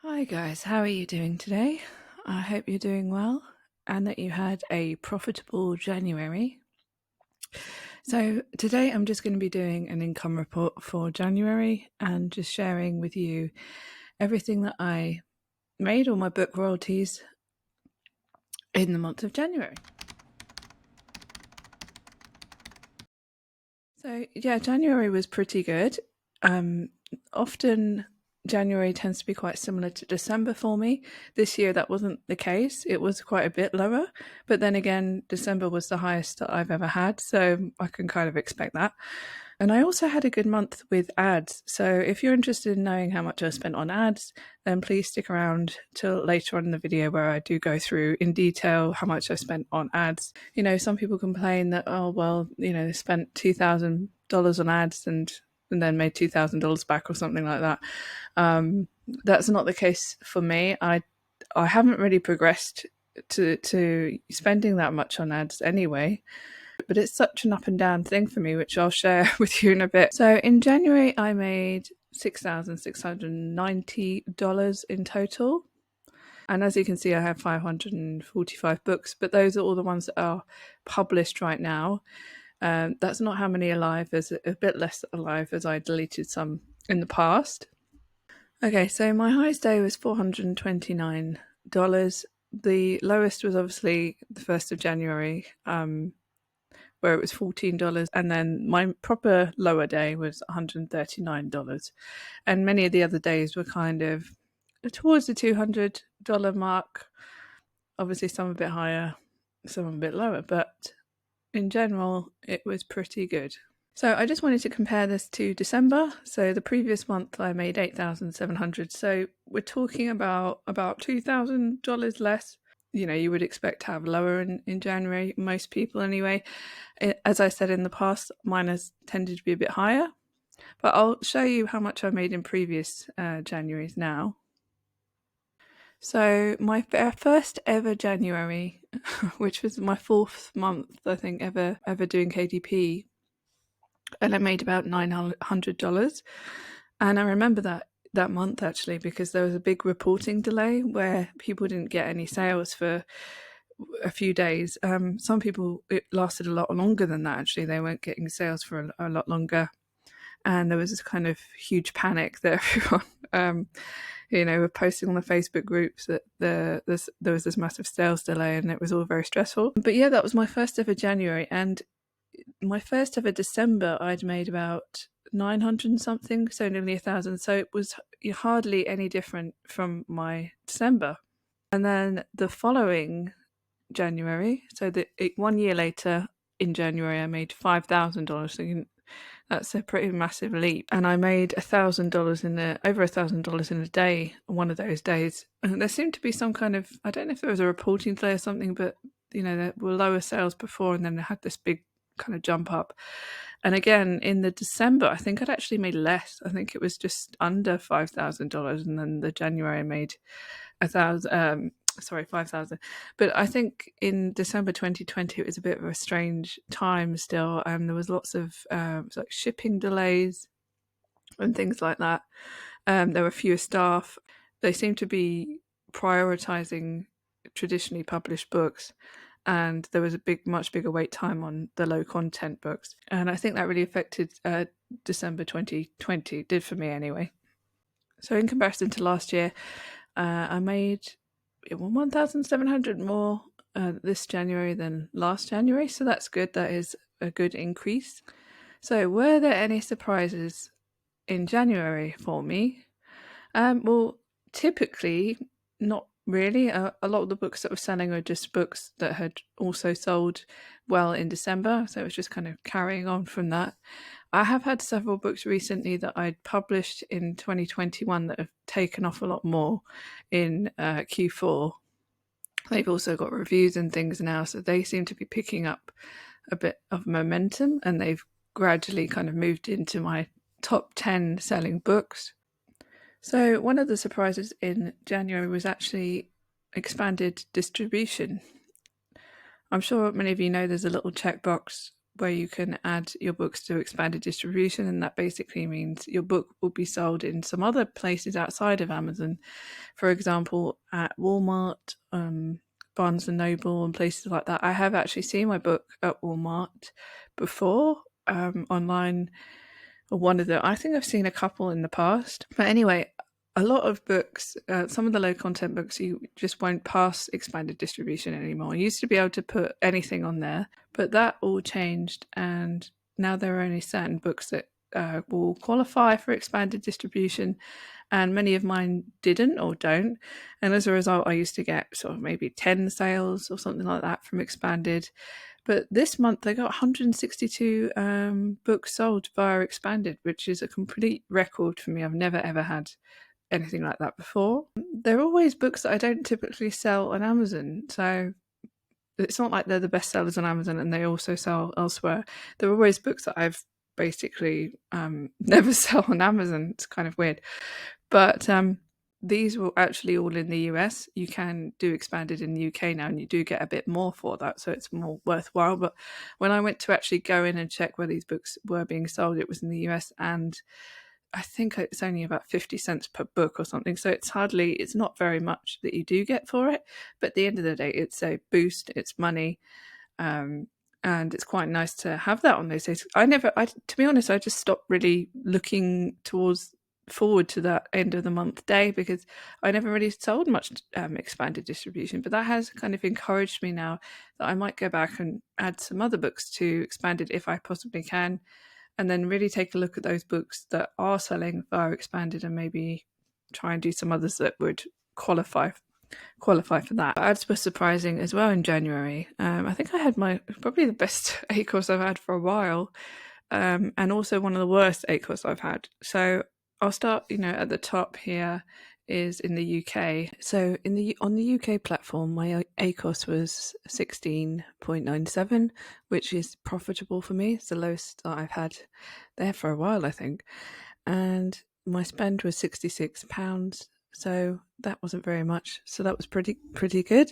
Hi guys, how are you doing today? I hope you're doing well and that you had a profitable January. So today I'm just going to be doing an income report for January and just sharing with you everything that I made, all my book royalties in the month of January. So yeah, January was pretty good. Often January tends to be quite similar to December for me. This year that wasn't the case. It was quite a bit lower, but then again, December was the highest that I've ever had, so I can kind of expect that. And I also had a good month with ads. So if you're interested in knowing how much I spent on ads, then please stick around till later on in the video where I do go through in detail how much I spent on ads. You know, some people complain that, oh, well, you know, they spent $2,000 on ads and then made $2,000 back or something like that. That's not the case for me. I haven't really progressed to spending that much on ads anyway, but it's such an up and down thing for me, which I'll share with you in a bit. So in January, I made $6,690 in total. And as you can see, I have 545 books, but those are all the ones that are published right now. That's not how many are live. There's a bit less alive as I deleted some in the past. Okay, so my highest day was $429. The lowest was obviously the 1st of January, where it was $14, and then my proper lower day was $139. And many of the other days were kind of towards the $200 mark. Obviously, some a bit higher, some a bit lower, but in general, it was pretty good. So I just wanted to compare this to December. So the previous month I made $8,700. So we're talking about $2,000 less. You know, you would expect to have lower in January, most people anyway. As I said in the past, mine has tended to be a bit higher. But I'll show you how much I made in previous Januaries now. So my first ever January, which was my 4th month, I think, ever doing KDP, and I made about $900. And I remember that month actually because there was a big reporting delay where people didn't get any sales for a few days. Some people, it lasted a lot longer than that actually. They weren't getting sales for a lot longer. And there was this kind of huge panic that everyone, were posting on the Facebook groups that there was this massive sales delay and it was all very stressful. But yeah, that was my first ever January. And my first ever December, I'd made about 900 and something, so nearly 1,000. So it was hardly any different from my December. And then the following January, so 1 year later in January, I made $5,000. So that's a pretty massive leap. And I made $1,000 over $1,000 in a day, one of those days. And there seemed to be some kind of, I don't know if there was a reporting delay or something, but there were lower sales before and then they had this big kind of jump up. And again, in the December, I think I'd actually made less. I think it was just under $5,000. And then the January I made $5,000. But I think in December 2020, it was a bit of a strange time still. And there was lots of like shipping delays and things like that. There were fewer staff. They seemed to be prioritizing traditionally published books. And there was a much bigger wait time on the low content books. And I think that really affected December 2020, did for me anyway. So in comparison to last year, I made 1,700 more this January than last January. So that's good. That is a good increase. So were there any surprises in January for me? Well, typically not really. A lot of the books that were selling are just books that had also sold well in December. So it was just kind of carrying on from that. I have had several books recently that I'd published in 2021 that have taken off a lot more in Q4. They've also got reviews and things now, so they seem to be picking up a bit of momentum and they've gradually kind of moved into my top 10 selling books. So one of the surprises in January was actually expanded distribution. I'm sure many of you know there's a little checkbox where you can add your books to expanded distribution, and that basically means your book will be sold in some other places outside of Amazon. For example, at Walmart, Barnes and Noble, and places like that. I have actually seen my book at Walmart before, online, or one of them. I think I've seen a couple in the past. But anyway, a lot of books, some of the low content books, you just won't pass expanded distribution anymore. You used to be able to put anything on there, but that all changed, and now there are only certain books that will qualify for expanded distribution, and many of mine didn't or don't. And as a result, I used to get sort of maybe 10 sales or something like that from expanded. But this month they got 162 books sold via expanded, which is a complete record for me. I've never ever had anything like that before. They're always books that I don't typically sell on Amazon, so it's not like they're the best sellers on Amazon and they also sell elsewhere. They're always books that I've basically never sell on Amazon. It's kind of weird. But these were actually all in the US. You can do expanded in the UK now, and you do get a bit more for that, so it's more worthwhile. But when I went to actually go in and check where these books were being sold, it was in the US, and I think it's only about 50 cents per book or something. So it's not very much that you do get for it. But at the end of the day, it's a boost, it's money. And it's quite nice to have that on those days. To be honest, I just stopped really looking forward to that end of the month day, because I never really sold much expanded distribution. But that has kind of encouraged me now that I might go back and add some other books to expanded if I possibly can, and then really take a look at those books that are selling via expanded and maybe try and do some others that would qualify for that. Ads were surprising as well in January. I think I had probably the best ACOS I've had for a while, and also one of the worst ACOS I've had. So I'll start, at the top here is in the UK. So on the UK platform, my ACOS was 16.97, which is profitable for me. It's the lowest that I've had there for a while, I think. And my spend was £66. So that wasn't very much. So that was pretty good.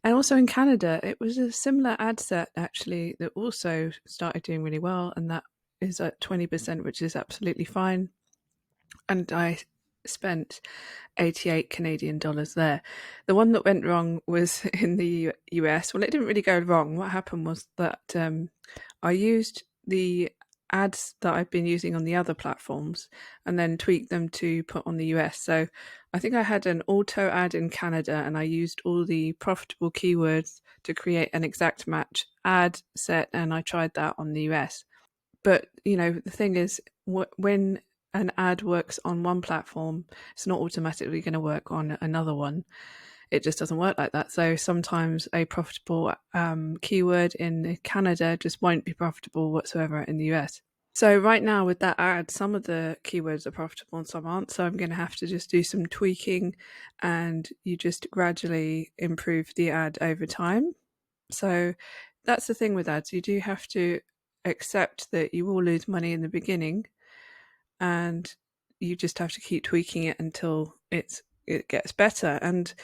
And also in Canada, it was a similar ad set actually that also started doing really well, and that is at 20%, which is absolutely fine. And I spent 88 Canadian dollars there. The one that went wrong was in the US. Well, it didn't really go wrong. What happened was that I used the ads that I've been using on the other platforms and then tweaked them to put on the US. So I think I had an auto ad in Canada, and I used all the profitable keywords to create an exact match ad set, and I tried that on the US. But the thing is, when an ad works on one platform, it's not automatically going to work on another one. It just doesn't work like that. So sometimes a profitable keyword in Canada just won't be profitable whatsoever in the US. So right now with that ad, some of the keywords are profitable and some aren't. So I'm going to have to just do some tweaking, and you just gradually improve the ad over time. So that's the thing with ads. You do have to accept that you will lose money in the beginning, and you just have to keep tweaking it until it gets better. And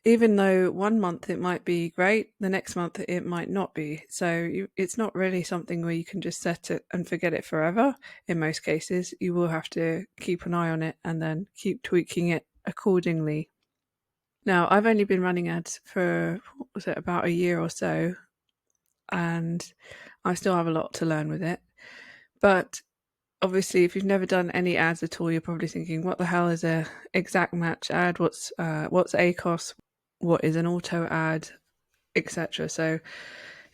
even though one month it might be great, the next month it might not be. So it's not really something where you can just set it and forget it forever. In most cases, you will have to keep an eye on it and then keep tweaking it accordingly. Now, I've only been running ads for, about a year or so, and I still have a lot to learn with it. But obviously, if you've never done any ads at all, you're probably thinking, what the hell is a exact match ad? What's ACOS? What is an auto ad, etc. So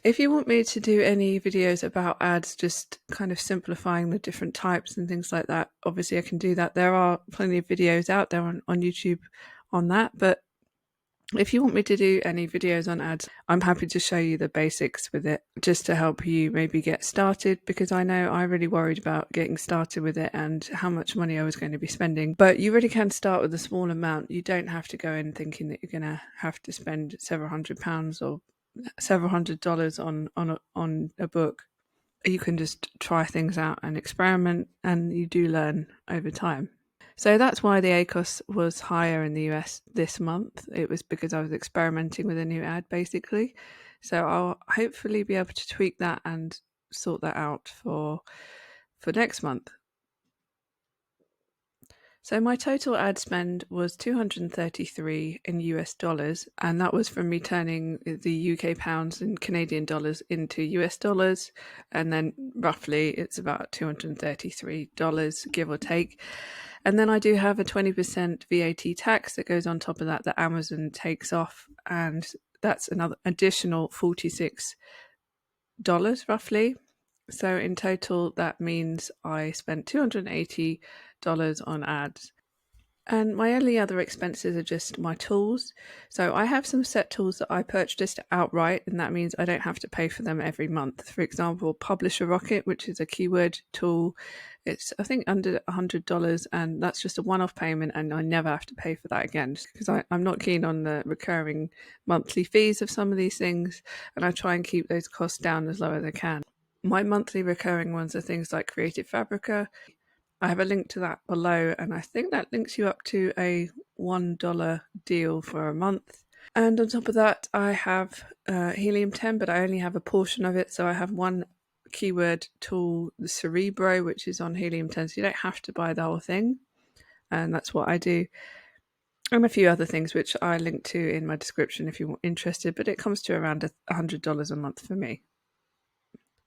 if you want me to do any videos about ads, just kind of simplifying the different types and things like that, obviously I can do that. There are plenty of videos out there on YouTube on that. But if you want me to do any videos on ads, I'm happy to show you the basics with it, just to help you maybe get started, because I know I really worried about getting started with it and how much money I was going to be spending. But you really can start with a small amount. You don't have to go in thinking that you're going to have to spend several £100s or several $100s on a book. You can just try things out and experiment, and you do learn over time. So that's why the ACOS was higher in the US this month. It was because I was experimenting with a new ad, basically. So I'll hopefully be able to tweak that and sort that out for next month. So my total ad spend was $233 in US dollars, and that was from me turning the UK pounds and Canadian dollars into US dollars, and then roughly it's about $233, give or take. And then I do have a 20% VAT tax that goes on top of that Amazon takes off, and that's another additional $46 roughly. So in total, that means I spent $280 on ads. And my only other expenses are just my tools. So I have some set tools that I purchased outright, and that means I don't have to pay for them every month. For example, Publisher Rocket, which is a keyword tool. It's, I think, under $100, and that's just a one-off payment, and I never have to pay for that again, because I'm not keen on the recurring monthly fees of some of these things, and I try and keep those costs down as low as I can. My monthly recurring ones are things like Creative Fabrica. I have a link to that below, and I think that links you up to a $1 deal for a month. And on top of that, I have Helium 10, but I only have a portion of it. So I have one keyword tool, the Cerebro, which is on Helium 10. So you don't have to buy the whole thing. And that's what I do. And a few other things, which I link to in my description if you're interested. But it comes to around $100 a month for me.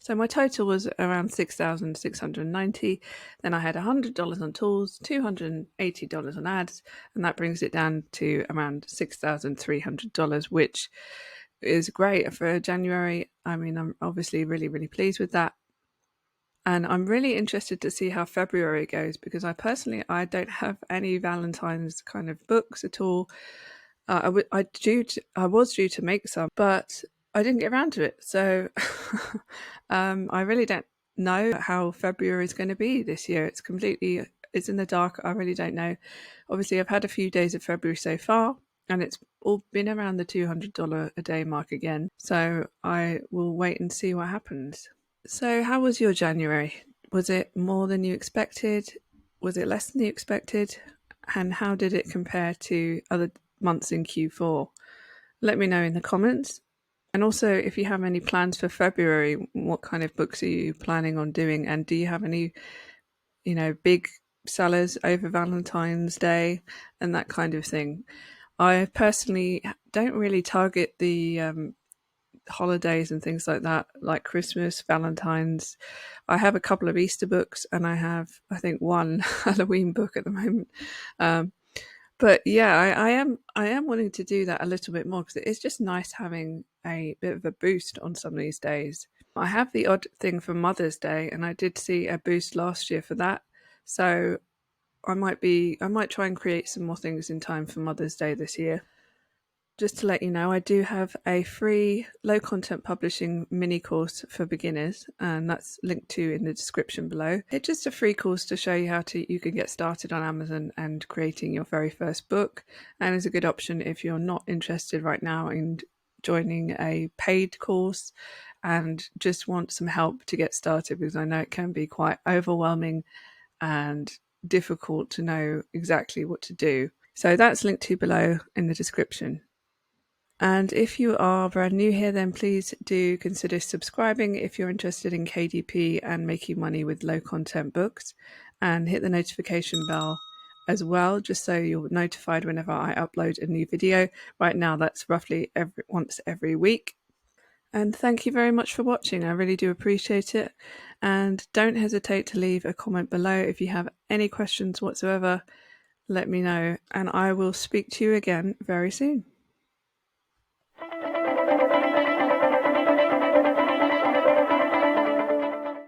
So my total was around $6,690. Then I had $100 on tools, $280 on ads, and that brings it down to around $6,300, which is great for January. I mean, I'm obviously really, really pleased with that. And I'm really interested to see how February goes, because I don't have any Valentine's kind of books at all. I was due to make some, but I didn't get around to it. So I really don't know how February is going to be this year. It's in the dark. I really don't know. Obviously, I've had a few days of February so far, and it's all been around the $200 a day mark again. So I will wait and see what happens. So how was your January? Was it more than you expected? Was it less than you expected? And how did it compare to other months in Q4? Let me know in the comments. And also, if you have any plans for February, what kind of books are you planning on doing? And do you have any, big sellers over Valentine's Day and that kind of thing? I personally don't really target the holidays and things like that, like Christmas, Valentine's. I have a couple of Easter books, and I have, I think, one Halloween book at the moment. But yeah, I am wanting to do that a little bit more, because it's just nice having a bit of a boost on some of these days. I have the odd thing for Mother's Day, and I did see a boost last year for that. So I might try and create some more things in time for Mother's Day this year. Just to let you know, I do have a free low content publishing mini course for beginners, and that's linked to in the description below. It's just a free course to show you how you can get started on Amazon and creating your very first book, and is a good option if you're not interested right now in joining a paid course and just want some help to get started, because I know it can be quite overwhelming and difficult to know exactly what to do. So that's linked to below in the description. And if you are brand new here, then please do consider subscribing if you're interested in KDP and making money with low content books, and hit the notification bell as well, just so you're notified whenever I upload a new video. Right now, that's roughly once every week. And thank you very much for watching. I really do appreciate it. And don't hesitate to leave a comment below if you have any questions whatsoever. Let me know, and I will speak to you again very soon.